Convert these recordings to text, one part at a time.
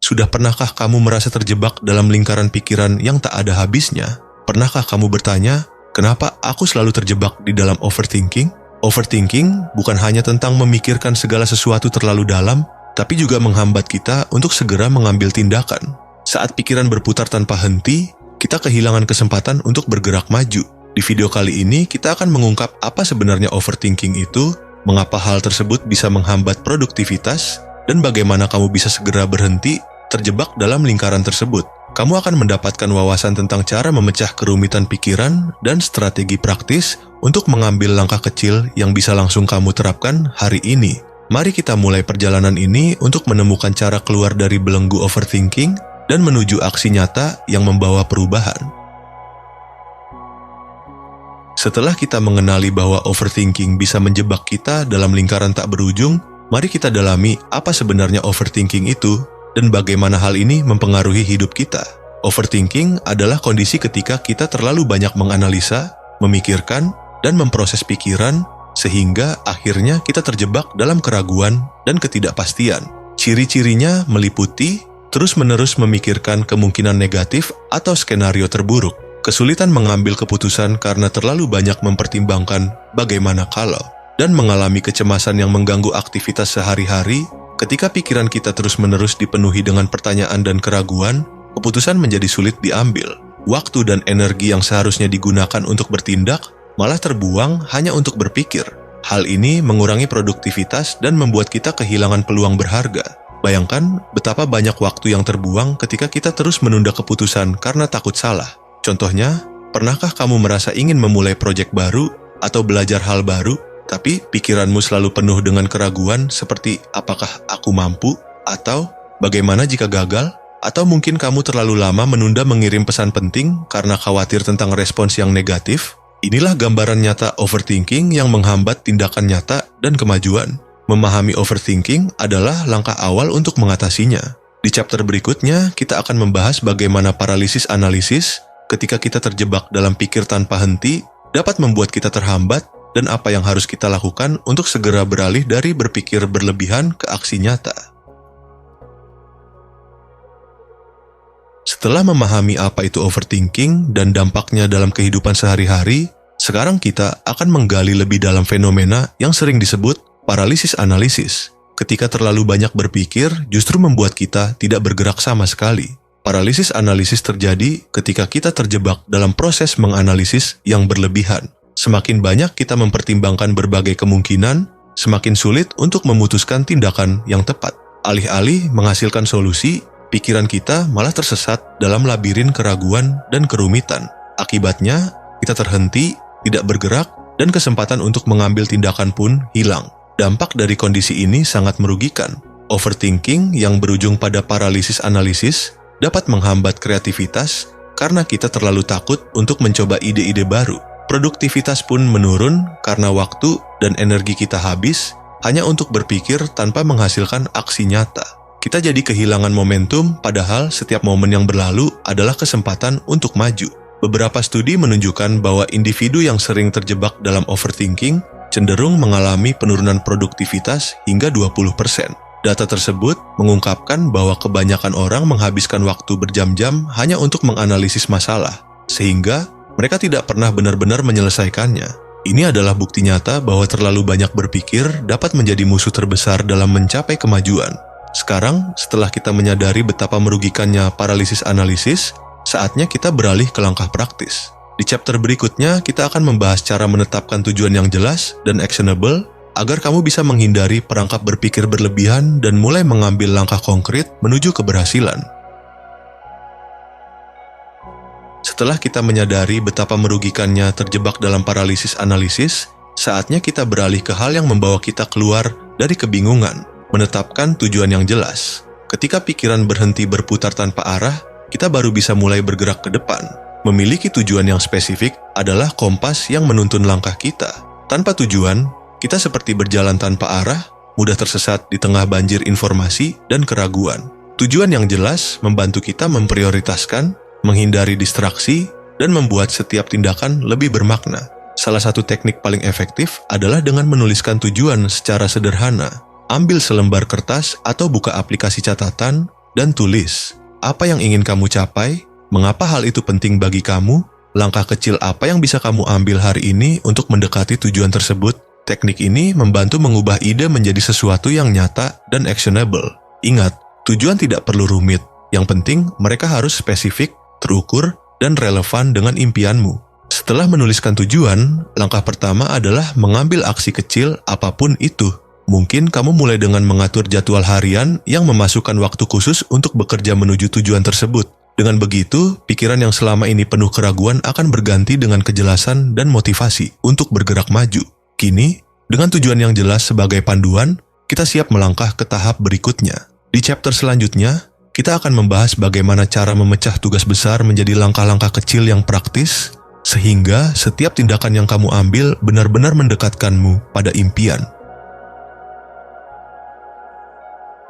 Sudah pernahkah kamu merasa terjebak dalam lingkaran pikiran yang tak ada habisnya? Pernahkah kamu bertanya, kenapa aku selalu terjebak di dalam overthinking? Overthinking bukan hanya tentang memikirkan segala sesuatu terlalu dalam, tapi juga menghambat kita untuk segera mengambil tindakan. Saat pikiran berputar tanpa henti, kita kehilangan kesempatan untuk bergerak maju. Di video kali ini, kita akan mengungkap apa sebenarnya overthinking itu, mengapa hal tersebut bisa menghambat produktivitas, dan bagaimana kamu bisa segera berhenti terjebak dalam lingkaran tersebut. Kamu akan mendapatkan wawasan tentang cara memecah kerumitan pikiran dan strategi praktis untuk mengambil langkah kecil yang bisa langsung kamu terapkan hari ini. Mari kita mulai perjalanan ini untuk menemukan cara keluar dari belenggu overthinking dan menuju aksi nyata yang membawa perubahan. Setelah kita mengenali bahwa overthinking bisa menjebak kita dalam lingkaran tak berujung, mari kita dalami apa sebenarnya overthinking itu dan bagaimana hal ini mempengaruhi hidup kita. Overthinking adalah kondisi ketika kita terlalu banyak menganalisa, memikirkan, dan memproses pikiran, sehingga akhirnya kita terjebak dalam keraguan dan ketidakpastian. Ciri-cirinya meliputi terus-menerus memikirkan kemungkinan negatif atau skenario terburuk, kesulitan mengambil keputusan karena terlalu banyak mempertimbangkan bagaimana kalau, dan mengalami kecemasan yang mengganggu aktivitas sehari-hari. Ketika pikiran kita terus-menerus dipenuhi dengan pertanyaan dan keraguan, keputusan menjadi sulit diambil. Waktu dan energi yang seharusnya digunakan untuk bertindak malah terbuang hanya untuk berpikir. Hal ini mengurangi produktivitas dan membuat kita kehilangan peluang berharga. Bayangkan betapa banyak waktu yang terbuang ketika kita terus menunda keputusan karena takut salah. Contohnya, pernahkah kamu merasa ingin memulai proyek baru atau belajar hal baru, tapi pikiranmu selalu penuh dengan keraguan seperti apakah aku mampu, atau bagaimana jika gagal, atau mungkin kamu terlalu lama menunda mengirim pesan penting karena khawatir tentang respons yang negatif? Inilah gambaran nyata overthinking yang menghambat tindakan nyata dan kemajuan. Memahami overthinking adalah langkah awal untuk mengatasinya. Di chapter berikutnya, kita akan membahas bagaimana paralisis analisis ketika kita terjebak dalam pikir tanpa henti dapat membuat kita terhambat dan apa yang harus kita lakukan untuk segera beralih dari berpikir berlebihan ke aksi nyata. Setelah memahami apa itu overthinking dan dampaknya dalam kehidupan sehari-hari, sekarang kita akan menggali lebih dalam fenomena yang sering disebut paralisis analisis. Ketika terlalu banyak berpikir, justru membuat kita tidak bergerak sama sekali. Paralisis analisis terjadi ketika kita terjebak dalam proses menganalisis yang berlebihan. Semakin banyak kita mempertimbangkan berbagai kemungkinan, semakin sulit untuk memutuskan tindakan yang tepat. Alih-alih menghasilkan solusi, pikiran kita malah tersesat dalam labirin keraguan dan kerumitan. Akibatnya, kita terhenti, tidak bergerak, dan kesempatan untuk mengambil tindakan pun hilang. Dampak dari kondisi ini sangat merugikan. Overthinking yang berujung pada paralisis analisis dapat menghambat kreativitas karena kita terlalu takut untuk mencoba ide-ide baru. Produktivitas pun menurun karena waktu dan energi kita habis hanya untuk berpikir tanpa menghasilkan aksi nyata. Kita jadi kehilangan momentum, padahal setiap momen yang berlalu adalah kesempatan untuk maju. Beberapa studi menunjukkan bahwa individu yang sering terjebak dalam overthinking cenderung mengalami penurunan produktivitas hingga 20%. Data tersebut mengungkapkan bahwa kebanyakan orang menghabiskan waktu berjam-jam hanya untuk menganalisis masalah, sehingga mereka tidak pernah benar-benar menyelesaikannya. Ini adalah bukti nyata bahwa terlalu banyak berpikir dapat menjadi musuh terbesar dalam mencapai kemajuan. Sekarang, setelah kita menyadari betapa merugikannya paralisis analisis, saatnya kita beralih ke langkah praktis. Di chapter berikutnya, kita akan membahas cara menetapkan tujuan yang jelas dan actionable agar kamu bisa menghindari perangkap berpikir berlebihan dan mulai mengambil langkah konkret menuju keberhasilan. Setelah kita menyadari betapa merugikannya terjebak dalam paralisis analisis, saatnya kita beralih ke hal yang membawa kita keluar dari kebingungan, menetapkan tujuan yang jelas. Ketika pikiran berhenti berputar tanpa arah, kita baru bisa mulai bergerak ke depan. Memiliki tujuan yang spesifik adalah kompas yang menuntun langkah kita. Tanpa tujuan, kita seperti berjalan tanpa arah, mudah tersesat di tengah banjir informasi dan keraguan. Tujuan yang jelas membantu kita memprioritaskan, menghindari distraksi, dan membuat setiap tindakan lebih bermakna. Salah satu teknik paling efektif adalah dengan menuliskan tujuan secara sederhana. Ambil selembar kertas atau buka aplikasi catatan, dan tulis apa yang ingin kamu capai, mengapa hal itu penting bagi kamu, langkah kecil apa yang bisa kamu ambil hari ini untuk mendekati tujuan tersebut. Teknik ini membantu mengubah ide menjadi sesuatu yang nyata dan actionable. Ingat, tujuan tidak perlu rumit. Yang penting, mereka harus spesifik, terukur, dan relevan dengan impianmu. Setelah menuliskan tujuan, langkah pertama adalah mengambil aksi kecil apapun itu. Mungkin kamu mulai dengan mengatur jadwal harian yang memasukkan waktu khusus untuk bekerja menuju tujuan tersebut. Dengan begitu, pikiran yang selama ini penuh keraguan akan berganti dengan kejelasan dan motivasi untuk bergerak maju. Kini, dengan tujuan yang jelas sebagai panduan, kita siap melangkah ke tahap berikutnya. Di chapter selanjutnya, kita akan membahas bagaimana cara memecah tugas besar menjadi langkah-langkah kecil yang praktis, sehingga setiap tindakan yang kamu ambil benar-benar mendekatkanmu pada impian.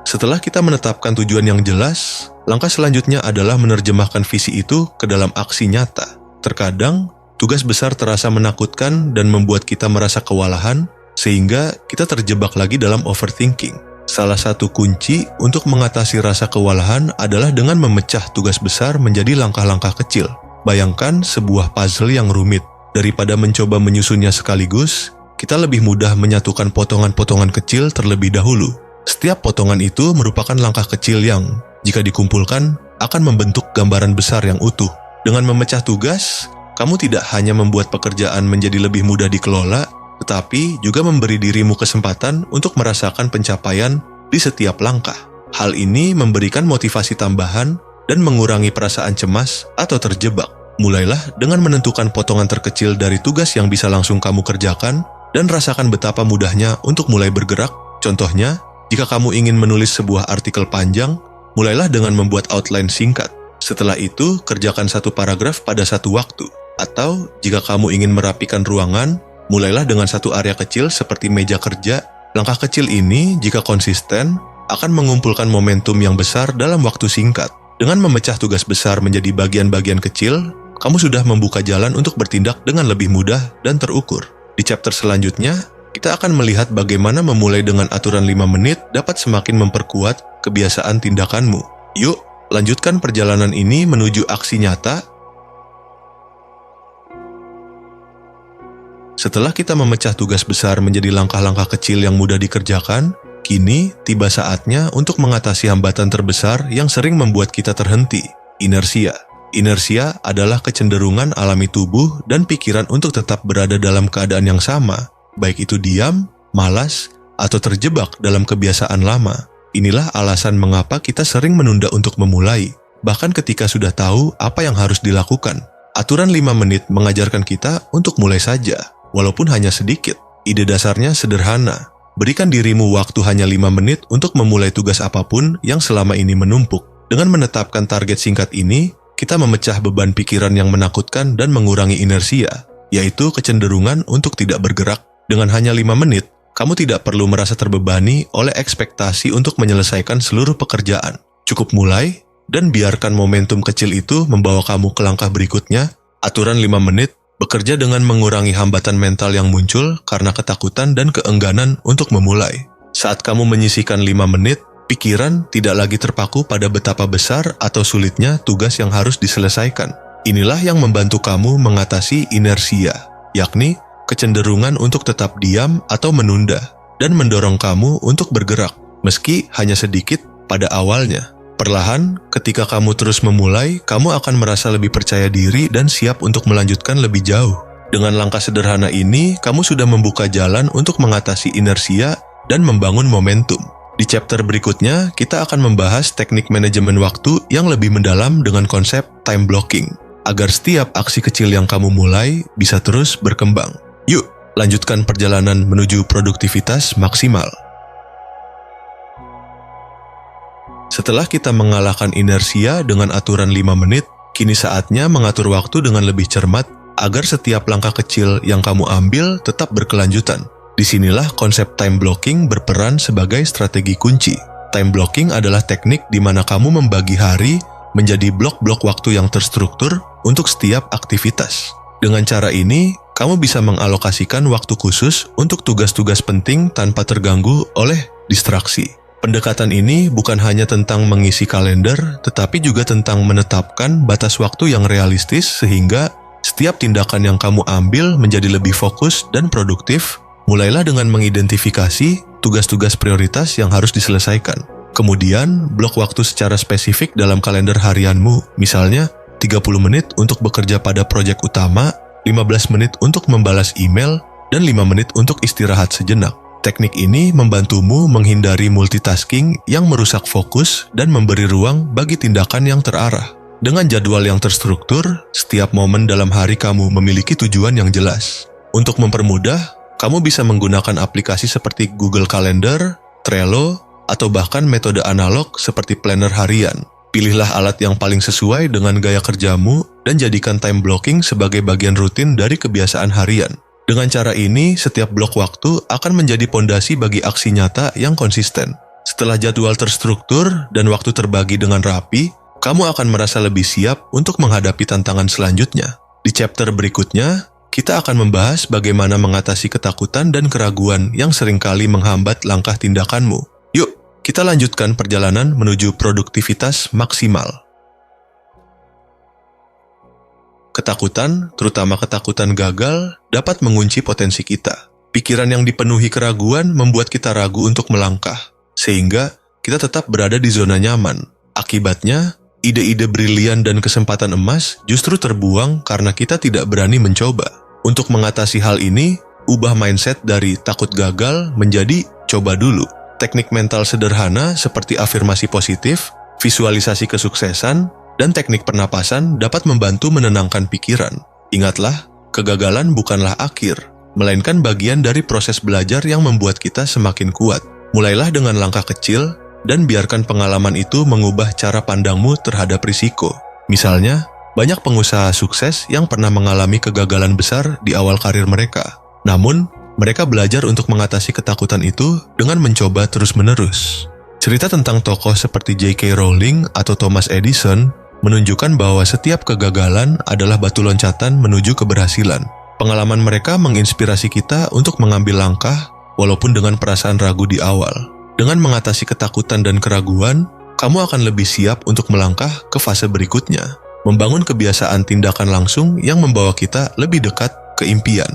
Setelah kita menetapkan tujuan yang jelas, langkah selanjutnya adalah menerjemahkan visi itu ke dalam aksi nyata. Terkadang, tugas besar terasa menakutkan dan membuat kita merasa kewalahan, sehingga kita terjebak lagi dalam overthinking. Salah satu kunci untuk mengatasi rasa kewalahan adalah dengan memecah tugas besar menjadi langkah-langkah kecil. Bayangkan sebuah puzzle yang rumit. Daripada mencoba menyusunnya sekaligus, kita lebih mudah menyatukan potongan-potongan kecil terlebih dahulu. Setiap potongan itu merupakan langkah kecil yang, jika dikumpulkan, akan membentuk gambaran besar yang utuh. Dengan memecah tugas, kamu tidak hanya membuat pekerjaan menjadi lebih mudah dikelola, tetapi juga memberi dirimu kesempatan untuk merasakan pencapaian di setiap langkah. Hal ini memberikan motivasi tambahan dan mengurangi perasaan cemas atau terjebak. Mulailah dengan menentukan potongan terkecil dari tugas yang bisa langsung kamu kerjakan dan rasakan betapa mudahnya untuk mulai bergerak. Contohnya, jika kamu ingin menulis sebuah artikel panjang, mulailah dengan membuat outline singkat. Setelah itu, kerjakan satu paragraf pada satu waktu. Atau, jika kamu ingin merapikan ruangan, mulailah dengan satu area kecil seperti meja kerja. Langkah kecil ini, jika konsisten, akan mengumpulkan momentum yang besar dalam waktu singkat. Dengan memecah tugas besar menjadi bagian-bagian kecil, kamu sudah membuka jalan untuk bertindak dengan lebih mudah dan terukur. Di chapter selanjutnya, kita akan melihat bagaimana memulai dengan aturan 5 menit dapat semakin memperkuat kebiasaan tindakanmu. Yuk, lanjutkan perjalanan ini menuju aksi nyata. Setelah kita memecah tugas besar menjadi langkah-langkah kecil yang mudah dikerjakan, kini tiba saatnya untuk mengatasi hambatan terbesar yang sering membuat kita terhenti, inersia. Inersia adalah kecenderungan alami tubuh dan pikiran untuk tetap berada dalam keadaan yang sama, baik itu diam, malas, atau terjebak dalam kebiasaan lama. Inilah alasan mengapa kita sering menunda untuk memulai, bahkan ketika sudah tahu apa yang harus dilakukan. Aturan 5 menit mengajarkan kita untuk mulai saja. Walaupun hanya sedikit, ide dasarnya sederhana. Berikan dirimu waktu hanya 5 menit untuk memulai tugas apapun yang selama ini menumpuk. Dengan menetapkan target singkat ini, kita memecah beban pikiran yang menakutkan dan mengurangi inersia, yaitu kecenderungan untuk tidak bergerak. Dengan hanya 5 menit, kamu tidak perlu merasa terbebani oleh ekspektasi untuk menyelesaikan seluruh pekerjaan. Cukup mulai, dan biarkan momentum kecil itu membawa kamu ke langkah berikutnya. Aturan 5 menit bekerja dengan mengurangi hambatan mental yang muncul karena ketakutan dan keengganan untuk memulai. Saat kamu menyisihkan 5 menit, pikiran tidak lagi terpaku pada betapa besar atau sulitnya tugas yang harus diselesaikan. Inilah yang membantu kamu mengatasi inersia, yakni kecenderungan untuk tetap diam atau menunda, dan mendorong kamu untuk bergerak, meski hanya sedikit pada awalnya. Perlahan, ketika kamu terus memulai, kamu akan merasa lebih percaya diri dan siap untuk melanjutkan lebih jauh. Dengan langkah sederhana ini, kamu sudah membuka jalan untuk mengatasi inersia dan membangun momentum. Di chapter berikutnya, kita akan membahas teknik manajemen waktu yang lebih mendalam dengan konsep time blocking, agar setiap aksi kecil yang kamu mulai bisa terus berkembang. Yuk, lanjutkan perjalanan menuju produktivitas maksimal. Setelah kita mengalahkan inersia dengan aturan 5 menit, kini saatnya mengatur waktu dengan lebih cermat agar setiap langkah kecil yang kamu ambil tetap berkelanjutan. Disinilah konsep time blocking berperan sebagai strategi kunci. Time blocking adalah teknik di mana kamu membagi hari menjadi blok-blok waktu yang terstruktur untuk setiap aktivitas. Dengan cara ini, kamu bisa mengalokasikan waktu khusus untuk tugas-tugas penting tanpa terganggu oleh distraksi. Pendekatan ini bukan hanya tentang mengisi kalender, tetapi juga tentang menetapkan batas waktu yang realistis sehingga setiap tindakan yang kamu ambil menjadi lebih fokus dan produktif. Mulailah dengan mengidentifikasi tugas-tugas prioritas yang harus diselesaikan. Kemudian, blok waktu secara spesifik dalam kalender harianmu, misalnya 30 menit untuk bekerja pada proyek utama, 15 menit untuk membalas email, dan 5 menit untuk istirahat sejenak. Teknik ini membantumu menghindari multitasking yang merusak fokus dan memberi ruang bagi tindakan yang terarah. Dengan jadwal yang terstruktur, setiap momen dalam hari kamu memiliki tujuan yang jelas. Untuk mempermudah, kamu bisa menggunakan aplikasi seperti Google Calendar, Trello, atau bahkan metode analog seperti planner harian. Pilihlah alat yang paling sesuai dengan gaya kerjamu dan jadikan time blocking sebagai bagian rutin dari kebiasaan harian. Dengan cara ini, setiap blok waktu akan menjadi pondasi bagi aksi nyata yang konsisten. Setelah jadwal terstruktur dan waktu terbagi dengan rapi, kamu akan merasa lebih siap untuk menghadapi tantangan selanjutnya. Di chapter berikutnya, kita akan membahas bagaimana mengatasi ketakutan dan keraguan yang seringkali menghambat langkah tindakanmu. Yuk, kita lanjutkan perjalanan menuju produktivitas maksimal. Ketakutan, terutama ketakutan gagal, dapat mengunci potensi kita. Pikiran yang dipenuhi keraguan membuat kita ragu untuk melangkah, sehingga kita tetap berada di zona nyaman. Akibatnya, ide-ide brilian dan kesempatan emas justru terbuang karena kita tidak berani mencoba. Untuk mengatasi hal ini, ubah mindset dari takut gagal menjadi coba dulu. Teknik mental sederhana seperti afirmasi positif, visualisasi kesuksesan, dan teknik pernapasan dapat membantu menenangkan pikiran. Ingatlah, kegagalan bukanlah akhir, melainkan bagian dari proses belajar yang membuat kita semakin kuat. Mulailah dengan langkah kecil, dan biarkan pengalaman itu mengubah cara pandangmu terhadap risiko. Misalnya, banyak pengusaha sukses yang pernah mengalami kegagalan besar di awal karir mereka. Namun, mereka belajar untuk mengatasi ketakutan itu dengan mencoba terus-menerus. Cerita tentang tokoh seperti J.K. Rowling atau Thomas Edison menunjukkan bahwa setiap kegagalan adalah batu loncatan menuju keberhasilan. Pengalaman mereka menginspirasi kita untuk mengambil langkah walaupun dengan perasaan ragu di awal. Dengan mengatasi ketakutan dan keraguan, kamu akan lebih siap untuk melangkah ke fase berikutnya, membangun kebiasaan tindakan langsung yang membawa kita lebih dekat ke impian.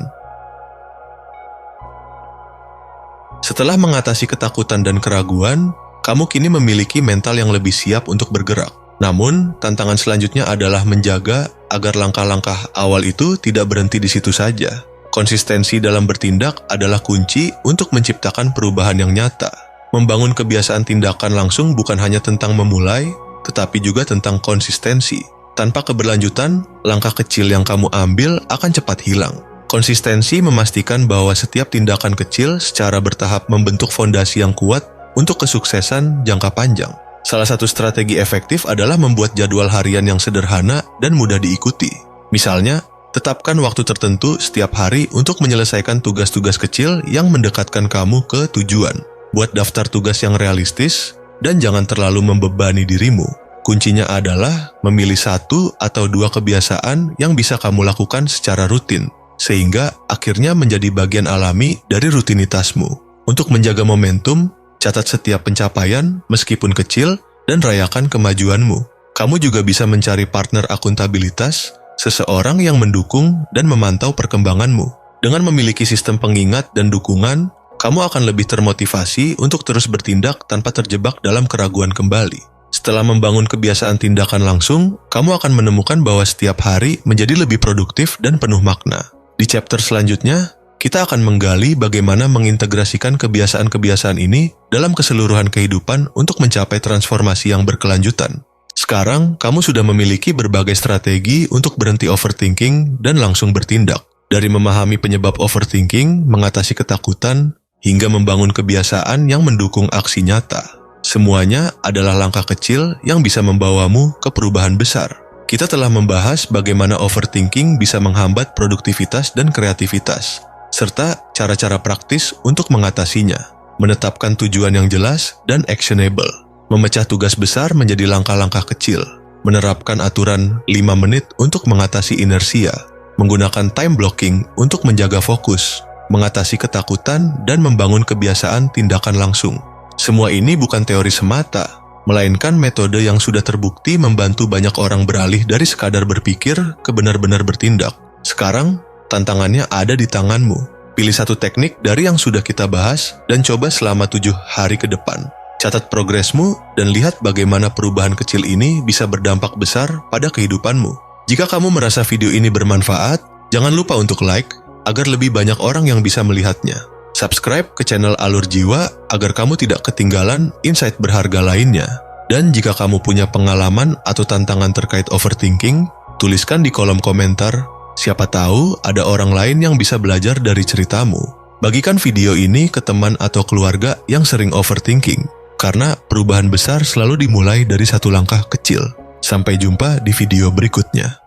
Setelah mengatasi ketakutan dan keraguan, kamu kini memiliki mental yang lebih siap untuk bergerak. Namun, tantangan selanjutnya adalah menjaga agar langkah-langkah awal itu tidak berhenti di situ saja. Konsistensi dalam bertindak adalah kunci untuk menciptakan perubahan yang nyata. Membangun kebiasaan tindakan langsung bukan hanya tentang memulai, tetapi juga tentang konsistensi. Tanpa keberlanjutan, langkah kecil yang kamu ambil akan cepat hilang. Konsistensi memastikan bahwa setiap tindakan kecil secara bertahap membentuk fondasi yang kuat untuk kesuksesan jangka panjang. Salah satu strategi efektif adalah membuat jadwal harian yang sederhana dan mudah diikuti. Misalnya, tetapkan waktu tertentu setiap hari untuk menyelesaikan tugas-tugas kecil yang mendekatkan kamu ke tujuan. Buat daftar tugas yang realistis, dan jangan terlalu membebani dirimu. Kuncinya adalah memilih 1 atau 2 kebiasaan yang bisa kamu lakukan secara rutin, sehingga akhirnya menjadi bagian alami dari rutinitasmu. Untuk menjaga momentum, catat setiap pencapaian, meskipun kecil, dan rayakan kemajuanmu. Kamu juga bisa mencari partner akuntabilitas, seseorang yang mendukung dan memantau perkembanganmu. Dengan memiliki sistem pengingat dan dukungan, kamu akan lebih termotivasi untuk terus bertindak tanpa terjebak dalam keraguan kembali. Setelah membangun kebiasaan tindakan langsung, kamu akan menemukan bahwa setiap hari menjadi lebih produktif dan penuh makna. Di chapter selanjutnya, kita akan menggali bagaimana mengintegrasikan kebiasaan-kebiasaan ini dalam keseluruhan kehidupan untuk mencapai transformasi yang berkelanjutan. Sekarang, kamu sudah memiliki berbagai strategi untuk berhenti overthinking dan langsung bertindak. Dari memahami penyebab overthinking, mengatasi ketakutan, hingga membangun kebiasaan yang mendukung aksi nyata. Semuanya adalah langkah kecil yang bisa membawamu ke perubahan besar. Kita telah membahas bagaimana overthinking bisa menghambat produktivitas dan kreativitas, serta cara-cara praktis untuk mengatasinya, menetapkan tujuan yang jelas dan actionable, memecah tugas besar menjadi langkah-langkah kecil, menerapkan aturan 5 menit untuk mengatasi inersia, menggunakan time blocking untuk menjaga fokus, mengatasi ketakutan dan membangun kebiasaan tindakan langsung. Semua ini bukan teori semata, melainkan metode yang sudah terbukti membantu banyak orang beralih dari sekadar berpikir ke benar-benar bertindak. Sekarang, tantangannya ada di tanganmu. Pilih satu teknik dari yang sudah kita bahas dan coba selama 7 hari ke depan. Catat progresmu dan lihat bagaimana perubahan kecil ini bisa berdampak besar pada kehidupanmu. Jika kamu merasa video ini bermanfaat, jangan lupa untuk like agar lebih banyak orang yang bisa melihatnya. Subscribe ke channel Alur Jiwa agar kamu tidak ketinggalan insight berharga lainnya. Dan jika kamu punya pengalaman atau tantangan terkait overthinking, tuliskan di kolom komentar. Siapa tahu ada orang lain yang bisa belajar dari ceritamu. Bagikan video ini ke teman atau keluarga yang sering overthinking, karena perubahan besar selalu dimulai dari satu langkah kecil. Sampai jumpa di video berikutnya.